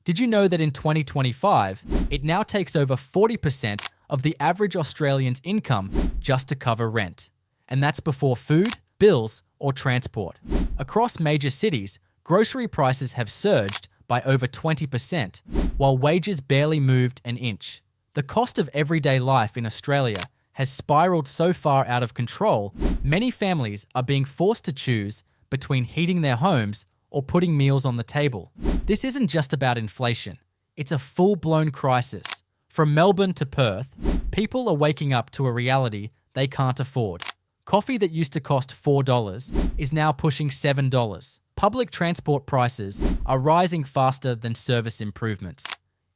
Did you know that in 2025, it now takes over 40% of the average Australian's income just to cover rent? And that's before food, bills, or transport. Across major cities, grocery prices have surged by over 20%, while wages barely moved an inch. The cost of everyday life in Australia has spiraled so far out of control, many families are being forced to choose between heating their homes or putting meals on the table. This isn't just about inflation, it's a full-blown crisis. From Melbourne to Perth, people are waking up to a reality they can't afford. Coffee that used to cost $4 is now pushing $7. Public transport prices are rising faster than service improvements.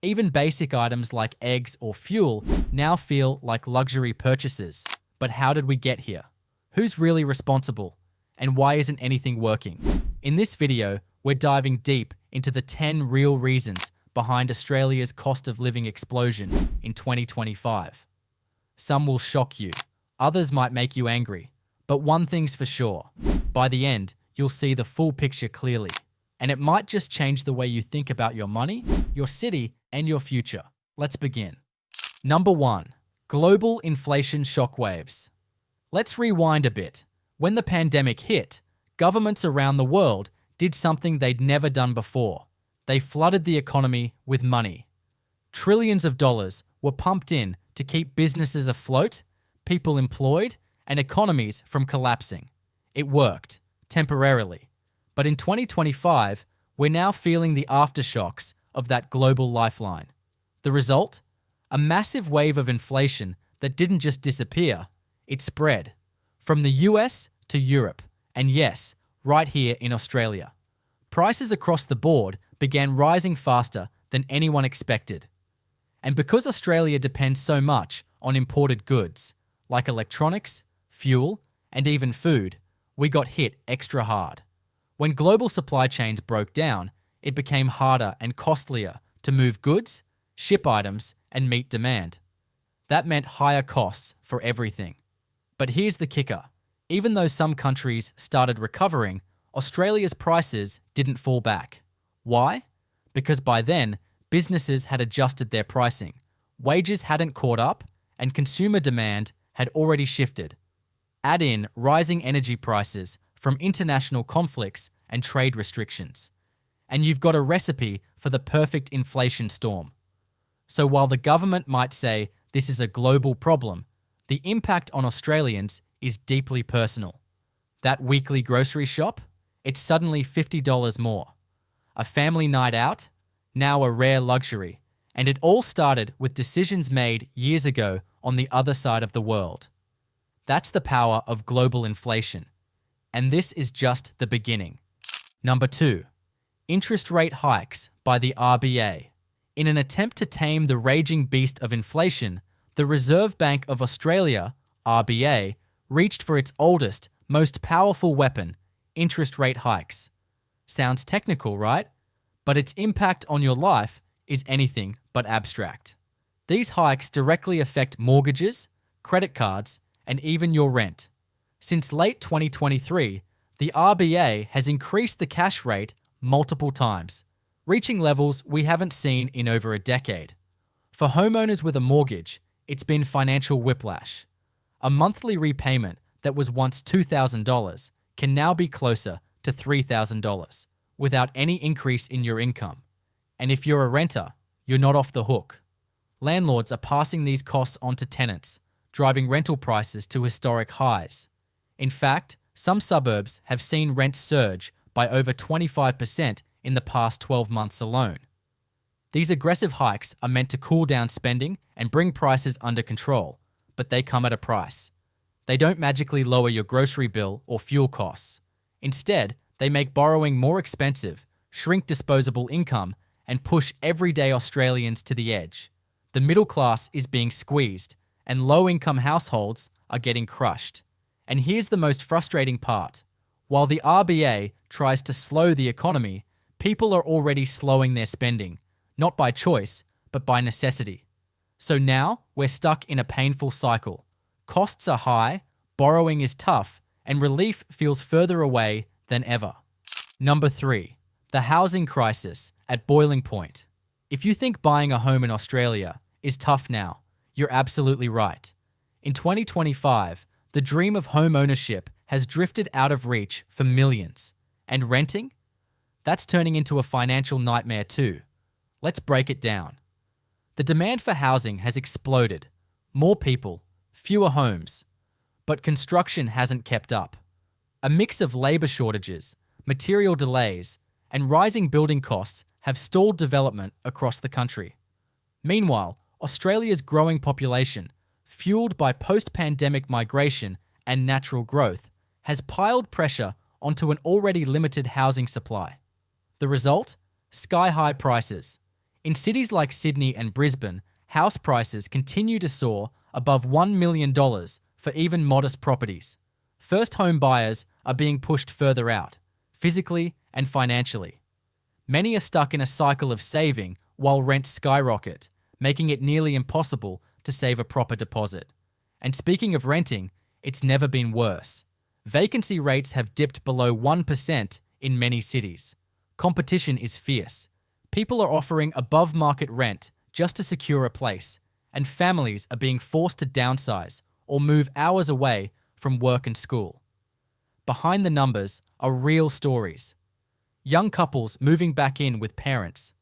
Even basic items like eggs or fuel now feel like luxury purchases. But how did we get here? Who's really responsible? And why isn't anything working? In this video, we're diving deep into the 10 real reasons behind Australia's cost of living explosion in 2025. Some will shock you, others might make you angry. But one thing's for sure, by the end, you'll see the full picture clearly. And it might just change the way you think about your money, your city, and your future. Let's begin. Number 1. Global inflation shockwaves. Let's rewind a bit. When the pandemic hit, governments around the world did something they'd never done before. They flooded the economy with money. Trillions of dollars were pumped in to keep businesses afloat, people employed, and economies from collapsing. It worked, temporarily. But in 2025, we're now feeling the aftershocks of that global lifeline. The result? A massive wave of inflation that didn't just disappear, it spread. From the US to Europe, and yes, right here in Australia. Prices across the board began rising faster than anyone expected. And because Australia depends so much on imported goods, like electronics, fuel, and even food, we got hit extra hard. When global supply chains broke down, it became harder and costlier to move goods, ship items, and meet demand. That meant higher costs for everything. But here's the kicker. Even though some countries started recovering, Australia's prices didn't fall back. Why? Because by then, businesses had adjusted their pricing, wages hadn't caught up, and consumer demand had already shifted. Add in rising energy prices from international conflicts and trade restrictions, and you've got a recipe for the perfect inflation storm. So while the government might say this is a global problem, the impact on Australians is deeply personal. That weekly grocery shop, it's suddenly $50 more. A family night out, now a rare luxury. And it all started with decisions made years ago on the other side of the world. That's the power of global inflation. And this is just the beginning. Number 2. Interest rate hikes by the RBA. In an attempt to tame the raging beast of inflation, the Reserve Bank of Australia, RBA, reached for its oldest, most powerful weapon, interest rate hikes. Sounds technical, right? But its impact on your life is anything but abstract. These hikes directly affect mortgages, credit cards, and even your rent. Since late 2023, the RBA has increased the cash rate multiple times, reaching levels we haven't seen in over a decade. For homeowners with a mortgage, it's been financial whiplash. A monthly repayment that was once $2,000 can now be closer to $3,000 without any increase in your income. And if you're a renter, you're not off the hook. Landlords are passing these costs on to tenants, driving rental prices to historic highs. In fact, some suburbs have seen rents surge by over 25% in the past 12 months alone. These aggressive hikes are meant to cool down spending and bring prices under control, but they come at a price. They don't magically lower your grocery bill or fuel costs. Instead, they make borrowing more expensive, shrink disposable income, and push everyday Australians to the edge. The middle class is being squeezed, and low-income households are getting crushed. And here's the most frustrating part. While the RBA tries to slow the economy, people are already slowing their spending, not by choice, but by necessity. So now we're stuck in a painful cycle. Costs are high, borrowing is tough, and relief feels further away than ever. Number 3. The housing crisis at boiling point. If you think buying a home in Australia is tough now, you're absolutely right. In 2025, the dream of home ownership has drifted out of reach for millions. And renting? That's turning into a financial nightmare too. Let's break it down. The demand for housing has exploded. More people, fewer homes. But construction hasn't kept up. A mix of labour shortages, material delays, and rising building costs have stalled development across the country. Meanwhile, Australia's growing population, fueled by post-pandemic migration and natural growth, has piled pressure onto an already limited housing supply. The result? Sky-high prices. In cities like Sydney and Brisbane, house prices continue to soar above $1 million for even modest properties. First home buyers are being pushed further out, physically and financially. Many are stuck in a cycle of saving while rents skyrocket, making it nearly impossible to save a proper deposit. And speaking of renting, it's never been worse. Vacancy rates have dipped below 1% in many cities. Competition is fierce. People are offering above-market rent just to secure a place, and families are being forced to downsize or move hours away from work and school. Behind the numbers are real stories. Young couples moving back in with parents.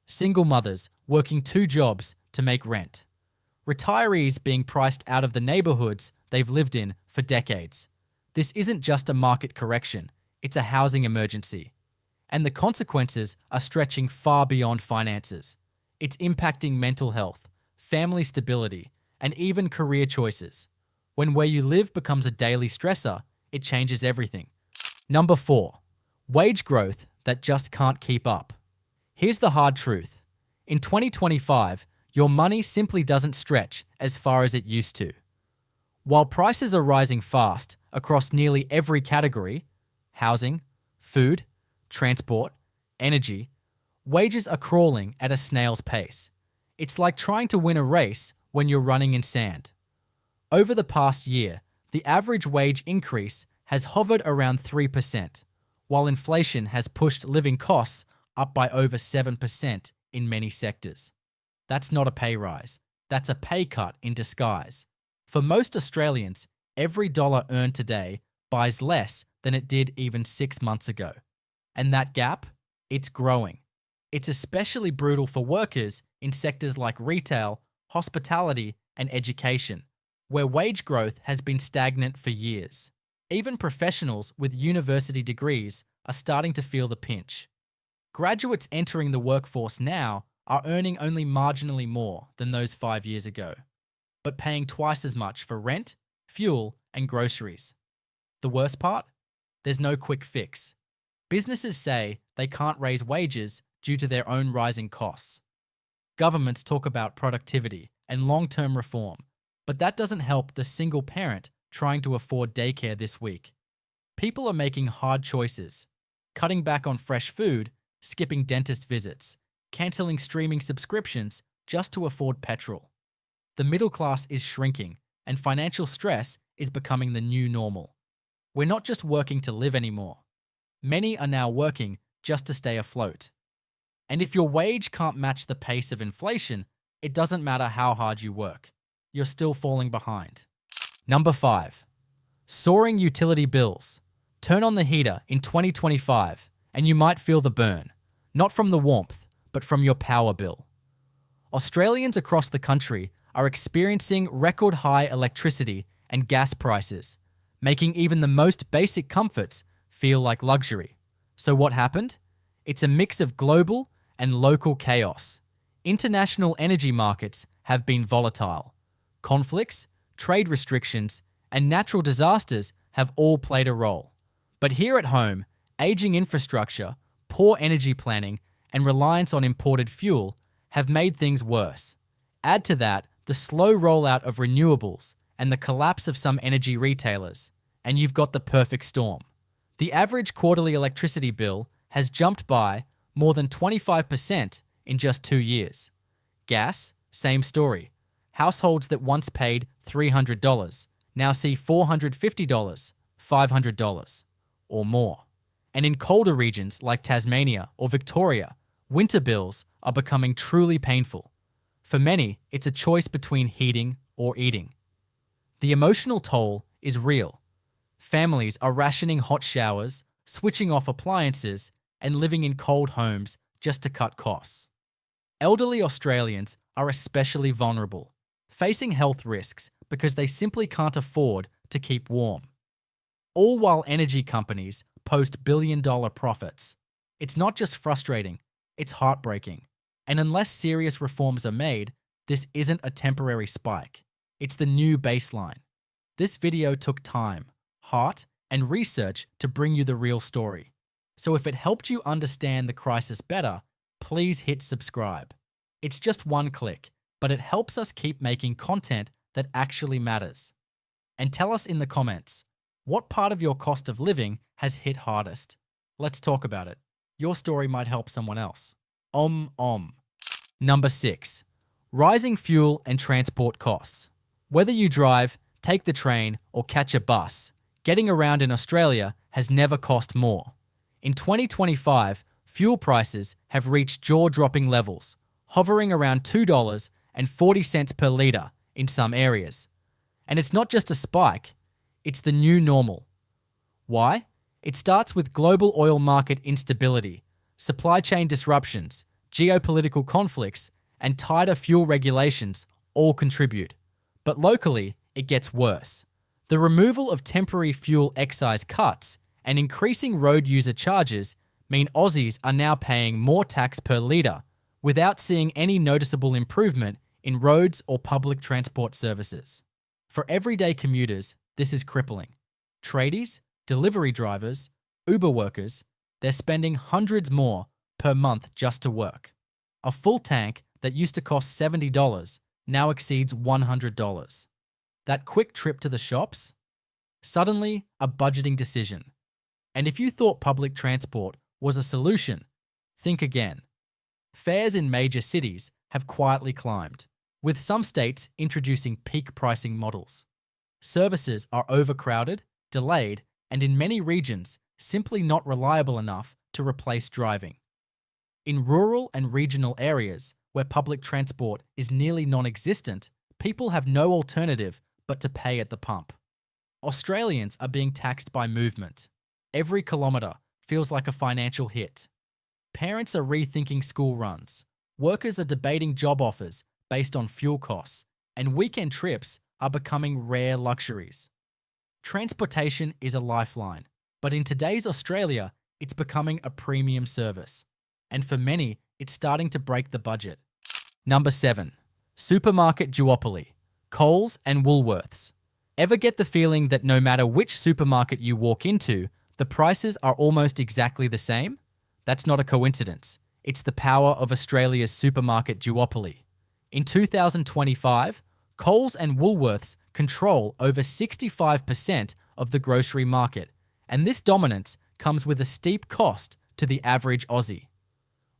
Single mothers working 2 jobs to make rent. Retirees being priced out of the neighbourhoods they've lived in for decades. This isn't just a market correction, it's a housing emergency. And the consequences are stretching far beyond finances. It's impacting mental health, family stability, and even career choices. When where you live becomes a daily stressor, it changes everything. Number 4. Wage growth that just can't keep up. Here's the hard truth. In 2025, your money simply doesn't stretch as far as it used to. While prices are rising fast across nearly every category, housing, food, transport, energy, wages are crawling at a snail's pace. It's like trying to win a race when you're running in sand. Over the past year, the average wage increase has hovered around 3%, while inflation has pushed living costs up by over 7% in many sectors. That's not a pay rise, that's a pay cut in disguise. For most Australians, every dollar earned today buys less than it did even 6 months ago. And that gap? It's growing. It's especially brutal for workers in sectors like retail, hospitality, and education, where wage growth has been stagnant for years. Even professionals with university degrees are starting to feel the pinch. Graduates entering the workforce now are earning only marginally more than those 5 years ago, but paying twice as much for rent, fuel, and groceries. The worst part? There's no quick fix. Businesses say they can't raise wages due to their own rising costs. Governments talk about productivity and long-term reform, but that doesn't help the single parent trying to afford daycare this week. People are making hard choices, cutting back on fresh food, skipping dentist visits, cancelling streaming subscriptions just to afford petrol. The middle class is shrinking, and financial stress is becoming the new normal. We're not just working to live anymore. Many are now working just to stay afloat. And if your wage can't match the pace of inflation, it doesn't matter how hard you work. You're still falling behind. Number 5. Soaring utility bills. Turn on the heater in 2025 and you might feel the burn, not from the warmth, but from your power bill. Australians across the country are experiencing record high electricity and gas prices, making even the most basic comforts feel like luxury. So what happened? It's a mix of global and local chaos. International energy markets have been volatile. Conflicts, trade restrictions, and natural disasters have all played a role. But here at home, aging infrastructure, poor energy planning, and reliance on imported fuel have made things worse. Add to that the slow rollout of renewables and the collapse of some energy retailers, and you've got the perfect storm. The average quarterly electricity bill has jumped by more than 25% in just 2 years. Gas, same story. Households that once paid $300 now see $450, $500, or more. And in colder regions like Tasmania or Victoria, Winter bills are becoming truly painful. For many, it's a choice between heating or eating. The emotional toll is real. Families are rationing hot showers, switching off appliances, and living in cold homes just to cut costs. Elderly Australians are especially vulnerable, facing health risks because they simply can't afford to keep warm. All while energy companies post billion-dollar profits. It's not just frustrating, it's heartbreaking. And unless serious reforms are made, this isn't a temporary spike. It's the new baseline. This video took time, heart, and research to bring you the real story. So if it helped you understand the crisis better, please hit subscribe. It's just one click, but it helps us keep making content that actually matters. And tell us in the comments, what part of your cost of living has hit hardest? Let's talk about it. Your story might help someone else. Number 6. Rising fuel and transport costs. Whether you drive, take the train, or catch a bus, getting around in Australia has never cost more. In 2025, fuel prices have reached jaw-dropping levels, hovering around $2.40 per litre in some areas. And it's not just a spike, it's the new normal. Why? It starts with global oil market instability, supply chain disruptions, geopolitical conflicts, and tighter fuel regulations all contribute. But locally, it gets worse. The removal of temporary fuel excise cuts and increasing road user charges mean Aussies are now paying more tax per litre without seeing any noticeable improvement in roads or public transport services. For everyday commuters, this is crippling. Tradies, delivery drivers, Uber workers, they're spending hundreds more per month just to work. A full tank that used to cost $70 now exceeds $100. That quick trip to the shops? Suddenly, a budgeting decision. And if you thought public transport was a solution, think again. Fares in major cities have quietly climbed, with some states introducing peak pricing models. Services are overcrowded, delayed, and in many regions, simply not reliable enough to replace driving. In rural and regional areas where public transport is nearly non-existent, people have no alternative but to pay at the pump. Australians are being taxed by movement. Every kilometre feels like a financial hit. Parents are rethinking school runs. Workers are debating job offers based on fuel costs, and weekend trips are becoming rare luxuries. Transportation is a lifeline, but in today's Australia, it's becoming a premium service. And for many, it's starting to break the budget. Number 7. Supermarket duopoly. Coles and Woolworths. Ever get the feeling that no matter which supermarket you walk into, the prices are almost exactly the same? That's not a coincidence. It's the power of Australia's supermarket duopoly. In 2025, Coles and Woolworths control over 65% of the grocery market, and this dominance comes with a steep cost to the average Aussie.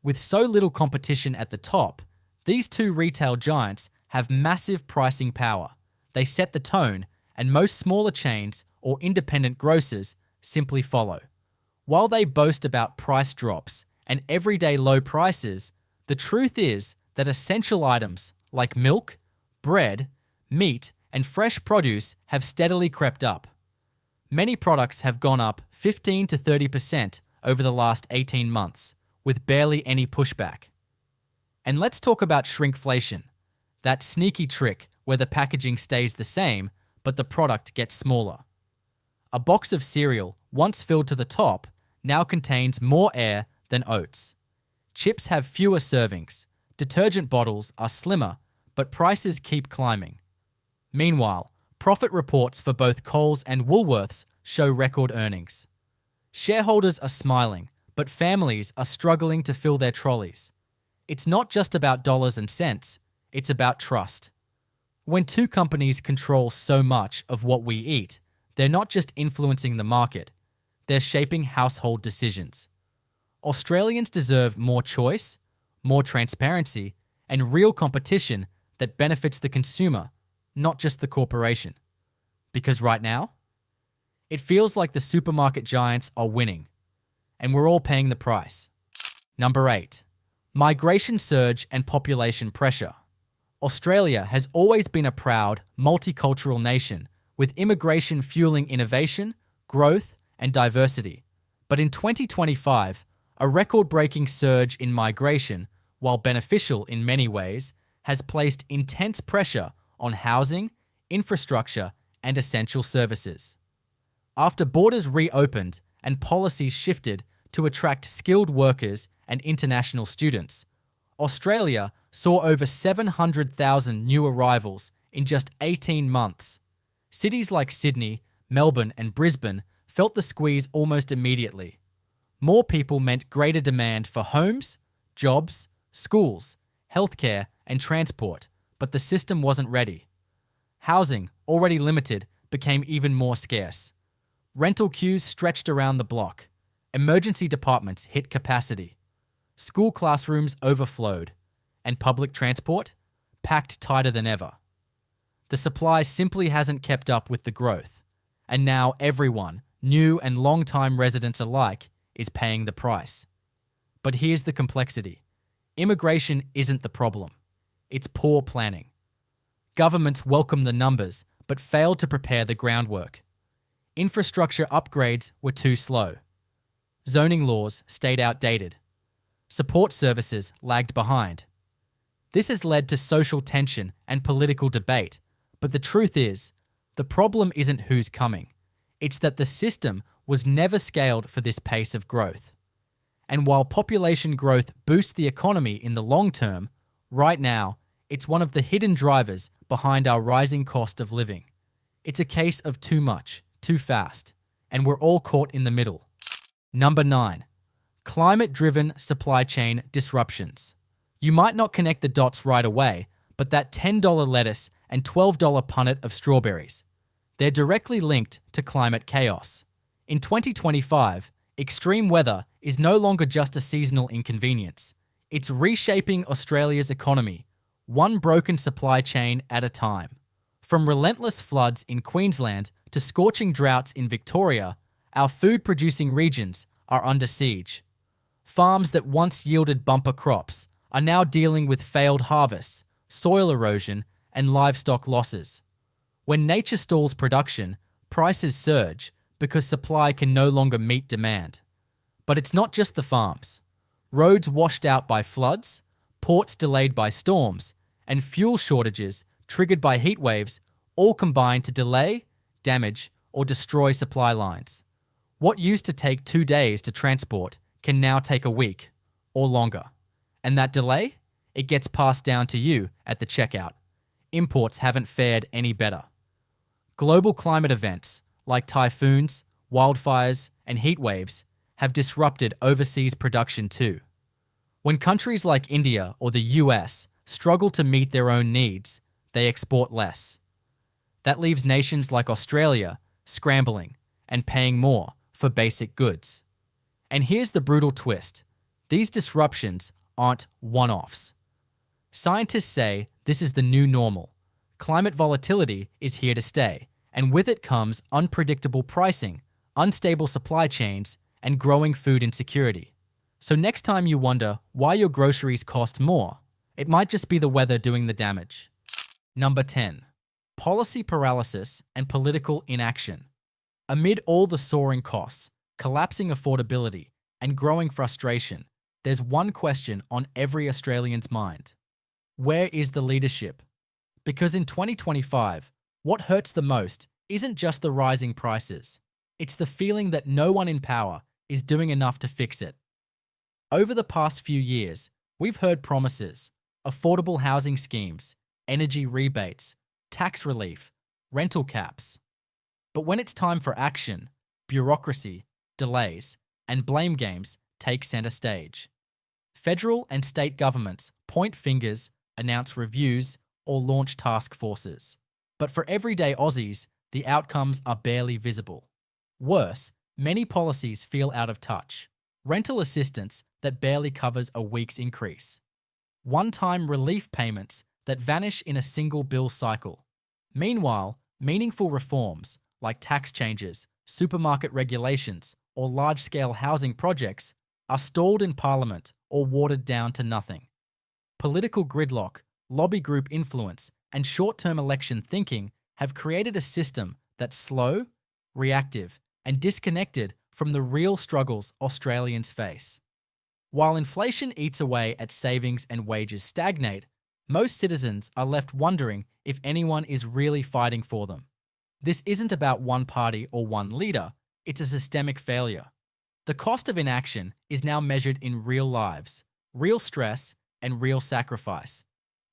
With so little competition at the top, these two retail giants have massive pricing power. They set the tone, and most smaller chains or independent grocers simply follow. While they boast about price drops and everyday low prices, the truth is that essential items like milk, bread, meat, and fresh produce have steadily crept up. Many products have gone up 15 to 30% over the last 18 months, with barely any pushback. And let's talk about shrinkflation, that sneaky trick where the packaging stays the same, but the product gets smaller. A box of cereal, once filled to the top, now contains more air than oats. Chips have fewer servings, detergent bottles are slimmer, but prices keep climbing. Meanwhile, profit reports for both Coles and Woolworths show record earnings. Shareholders are smiling, but families are struggling to fill their trolleys. It's not just about dollars and cents, it's about trust. When two companies control so much of what we eat, they're not just influencing the market, they're shaping household decisions. Australians deserve more choice, more transparency, and real competition that benefits the consumer, not just the corporation. Because right now, it feels like the supermarket giants are winning, and we're all paying the price. Number 8. Migration surge and population pressure. Australia has always been a proud, multicultural nation, with immigration fueling innovation, growth, and diversity. But in 2025, a record-breaking surge in migration, while beneficial in many ways, has placed intense pressure on housing, infrastructure, and essential services. After borders reopened and policies shifted to attract skilled workers and international students, Australia saw over 700,000 new arrivals in just 18 months. Cities like Sydney, Melbourne, and Brisbane felt the squeeze almost immediately. More people meant greater demand for homes, jobs, schools, healthcare, and transport, but the system wasn't ready. Housing, already limited, became even more scarce. Rental queues stretched around the block. Emergency departments hit capacity. School classrooms overflowed, and public transport packed tighter than ever. The supply simply hasn't kept up with the growth, and now everyone, new and long-time residents alike, is paying the price. But here's the complexity. Immigration isn't the problem. It's poor planning. Governments welcome the numbers, but failed to prepare the groundwork. Infrastructure upgrades were too slow. Zoning laws stayed outdated. Support services lagged behind. This has led to social tension and political debate, but the truth is, the problem isn't who's coming. It's that the system was never scaled for this pace of growth. And while population growth boosts the economy in the long term, right now, it's one of the hidden drivers behind our rising cost of living. It's a case of too much, too fast, and we're all caught in the middle. Number 9. Climate-driven supply chain disruptions. You might not connect the dots right away, but that $10 lettuce and $12 punnet of strawberries, they're directly linked to climate chaos. In 2025, extreme weather is no longer just a seasonal inconvenience. It's reshaping Australia's economy, one broken supply chain at a time. From relentless floods in Queensland to scorching droughts in Victoria, our food-producing regions are under siege. Farms that once yielded bumper crops are now dealing with failed harvests, soil erosion, and livestock losses. When nature stalls production, prices surge because supply can no longer meet demand. But it's not just the farms. Roads washed out by floods, ports delayed by storms, and fuel shortages triggered by heat waves all combine to delay, damage, or destroy supply lines. What used to take 2 days to transport can now take a week or longer. And that delay? It gets passed down to you at the checkout. Imports haven't fared any better. Global climate events like typhoons, wildfires, and heat waves have disrupted overseas production too. When countries like India or the US struggle to meet their own needs, they export less. That leaves nations like Australia scrambling and paying more for basic goods. And here's the brutal twist. These disruptions aren't one-offs. Scientists say this is the new normal. Climate volatility is here to stay, and with it comes unpredictable pricing, unstable supply chains, and growing food insecurity. So next time you wonder why your groceries cost more, it might just be the weather doing the damage. Number 10. Policy paralysis and political inaction. Amid all the soaring costs, collapsing affordability, and growing frustration, there's one question on every Australian's mind. Where is the leadership? Because in 2025, what hurts the most isn't just the rising prices. It's the feeling that no one in power is doing enough to fix it. Over the past few years, we've heard promises, affordable housing schemes, energy rebates, tax relief, rental caps. But when it's time for action, bureaucracy, delays, and blame games take center stage. Federal and state governments point fingers, announce reviews, or launch task forces. But for everyday Aussies, the outcomes are barely visible. Worse, many policies feel out of touch. Rental assistance that barely covers a week's increase. One-time relief payments that vanish in a single bill cycle. Meanwhile, meaningful reforms like tax changes, supermarket regulations, or large-scale housing projects are stalled in Parliament or watered down to nothing. Political gridlock, lobby group influence, and short-term election thinking have created a system that's slow, reactive, and disconnected from the real struggles Australians face. While inflation eats away at savings and wages stagnate, most citizens are left wondering if anyone is really fighting for them. This isn't about one party or one leader, it's a systemic failure. The cost of inaction is now measured in real lives, real stress, and real sacrifice.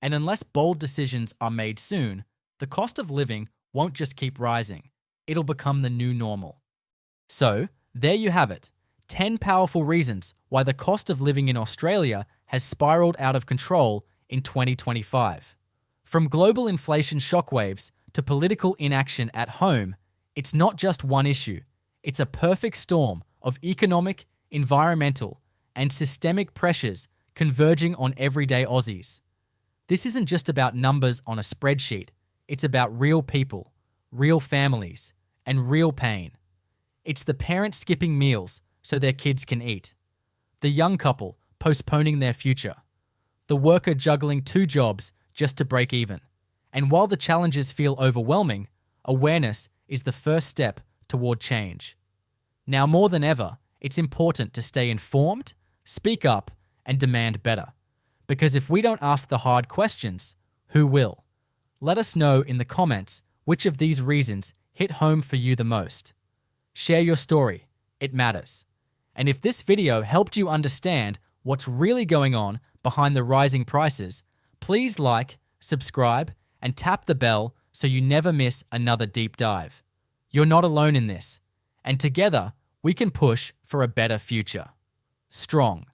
And unless bold decisions are made soon, the cost of living won't just keep rising, it'll become the new normal. So, there you have it, 10 powerful reasons why the cost of living in Australia has spiraled out of control in 2025. From global inflation shockwaves to political inaction at home, it's not just one issue, it's a perfect storm of economic, environmental, and systemic pressures converging on everyday Aussies. This isn't just about numbers on a spreadsheet, it's about real people, real families, and real pain. It's the parents skipping meals so their kids can eat, the young couple postponing their future, the worker juggling 2 jobs just to break even. And while the challenges feel overwhelming, awareness is the first step toward change. Now more than ever, it's important to stay informed, speak up, and demand better. Because if we don't ask the hard questions, who will? Let us know in the comments which of these reasons hit home for you the most. Share your story, it matters. And if this video helped you understand what's really going on behind the rising prices, please like, subscribe, and tap the bell so you never miss another deep dive. You're not alone in this, and together we can push for a better future. Strong.